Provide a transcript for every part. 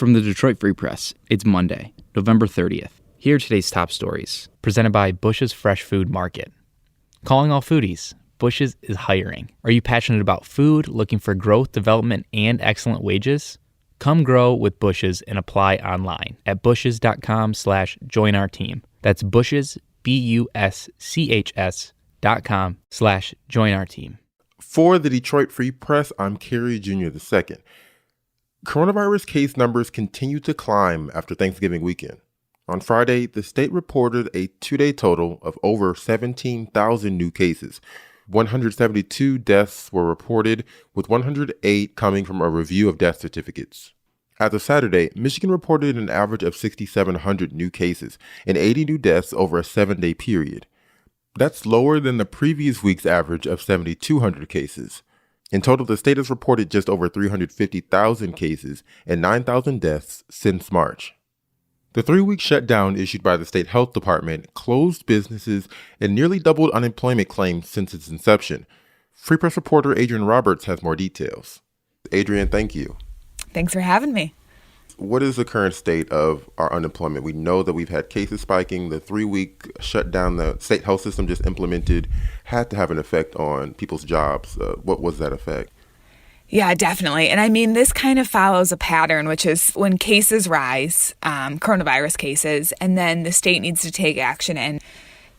From the Detroit Free Press, it's Monday, November 30th. Here are today's top stories, presented by Bush's Fresh Food Market. Calling all foodies, Bush's is hiring. Are you passionate about food, looking for growth, development, and excellent wages? Come grow with Bush's and apply online at bushes.com/join our team. That's Bush's, BUSCHS.com/join our team. For the Detroit Free Press, I'm Kerry Jr. II. Coronavirus case numbers continue to climb after Thanksgiving weekend. On Friday, the state reported a two-day total of over 17,000 new cases. 172 deaths were reported, with 108 coming from a review of death certificates. As of Saturday, Michigan reported an average of 6,700 new cases and 80 new deaths over a 7-day period. That's lower than the previous week's average of 7,200 cases. In total, the state has reported just over 350,000 cases and 9,000 deaths since March. The 3-week shutdown issued by the state health department closed businesses and nearly doubled unemployment claims since its inception. Free Press reporter Adrian Roberts has more details. Adrian, thank you. Thanks for having me. What is the current state of our unemployment? We know that we've had cases spiking. The 3-week shutdown the state health system just implemented had to have an effect on people's jobs. What was that effect? Yeah, definitely. And I mean, this kind of follows a pattern, which is when cases rise, coronavirus cases, and then the state needs to take action and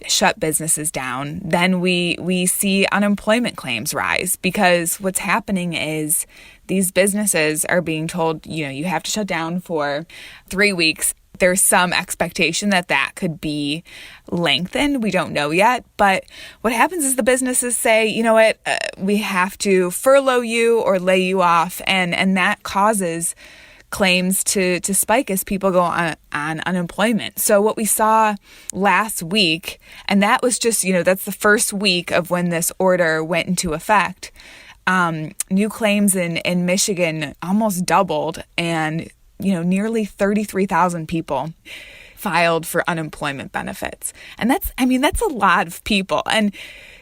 shut businesses down, then we see unemployment claims rise, because what's happening is these businesses are being told, you have to shut down for 3 weeks. There's some expectation that could be lengthened. We don't know yet. But what happens is the businesses say, you know what, we have to furlough you or lay you off. And that causes claims to spike as people go on unemployment. So what we saw last week, and that was just, that's the first week of when this order went into effect. New claims in Michigan almost doubled, and nearly 33,000 people filed for unemployment benefits. And that's a lot of people. And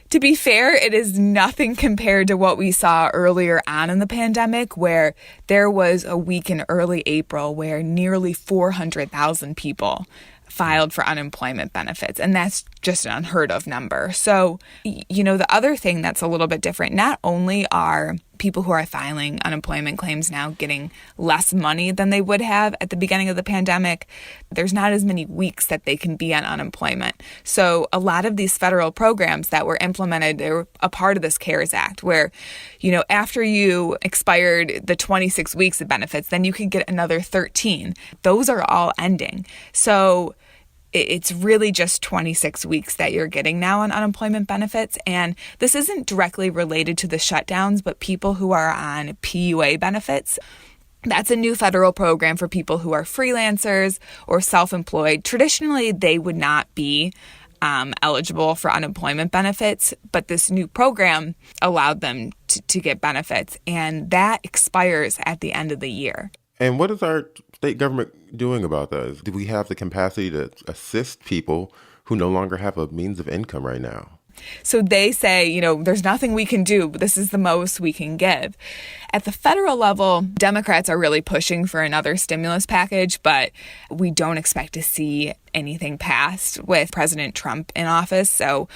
to be fair, it is nothing compared to what we saw earlier on in the pandemic, where there was a week in early April where nearly 400,000 people filed for unemployment benefits. And that's just an unheard of number. So, the other thing that's a little bit different, not only are people who are filing unemployment claims now getting less money than they would have at the beginning of the pandemic, there's not as many weeks that they can be on unemployment. So a lot of these federal programs that were implemented, they were a part of this CARES Act, where, after you expired the 26 weeks of benefits, then you could get another 13. Those are all ending. So it's really just 26 weeks that you're getting now on unemployment benefits. And this isn't directly related to the shutdowns, but people who are on PUA benefits. That's a new federal program for people who are freelancers or self-employed. Traditionally, they would not be eligible for unemployment benefits, but this new program allowed them to get benefits, and that expires at the end of the year. And what is our state government doing about that? Do we have the capacity to assist people who no longer have a means of income right now? So they say, there's nothing we can do, but this is the most we can give. At the federal level, Democrats are really pushing for another stimulus package, but we don't expect to see anything passed with President Trump in office. So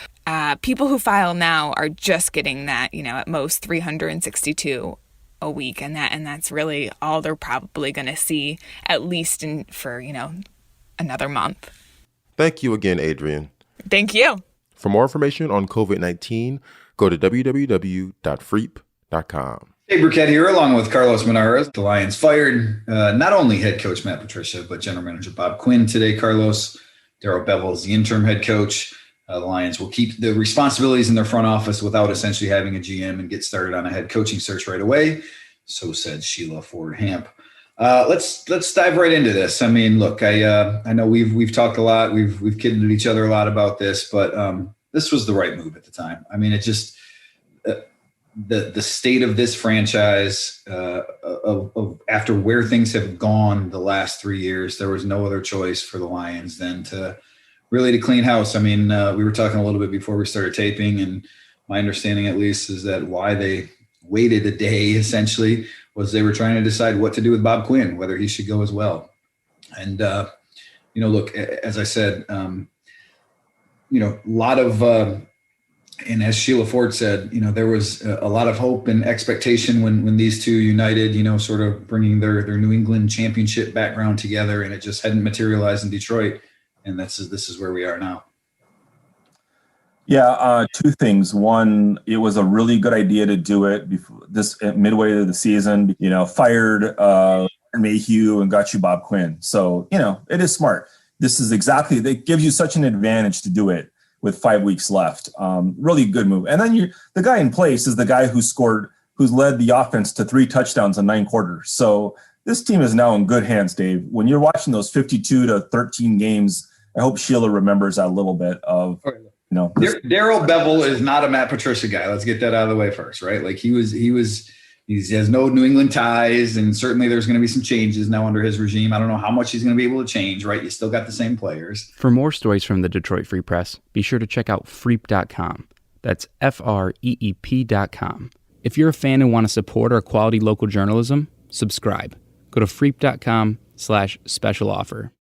people who file now are just getting that, at most 362 a week, and that's really all they're probably going to see, at least for another month. Thank you again, Adrian. Thank you. For more information on COVID-19, go to www.freep.com. Hey, Burkett here, along with Carlos Menares. The Lions fired not only head coach Matt Patricia, but general manager Bob Quinn today. Carlos, Darrell Bevell is the interim head coach. The Lions will keep the responsibilities in their front office without essentially having a GM and get started on a head coaching search right away. So said Sheila Ford Hamp. Let's dive right into this. I mean, look, I know we've talked a lot. We've kidded each other a lot about this, but this was the right move at the time. I mean, it just the state of this franchise after where things have gone the last 3 years, there was no other choice for the Lions than to clean house. I mean, we were talking a little bit before we started taping, and my understanding at least is that why they waited a day essentially was they were trying to decide what to do with Bob Quinn, whether he should go as well. And, look, as I said, a lot of, and as Sheila Ford said, there was a lot of hope and expectation when these two united, sort of bringing their New England championship background together, and it just hadn't materialized in Detroit. And this is where we are now. Yeah, two things. One, it was a really good idea to do it before this midway of the season. Fired Mayhew and got you Bob Quinn. So it is smart. This is exactly, it gives you such an advantage to do it with 5 weeks left. Really good move. And then the guy in place is the guy who's led the offense to 3 touchdowns in 9 quarters. So this team is now in good hands, Dave. When you're watching those 52-13 games, I hope Sheila remembers that a little bit of. Darrell Bevell is not a Matt Patricia guy. Let's get that out of the way first, right? Like he has no New England ties, and certainly there's going to be some changes now under his regime. I don't know how much he's going to be able to change, right? You still got the same players. For more stories from the Detroit Free Press, be sure to check out freep.com. That's FREEP.com. If you're a fan and want to support our quality local journalism, subscribe. Go to freep.com/special offer.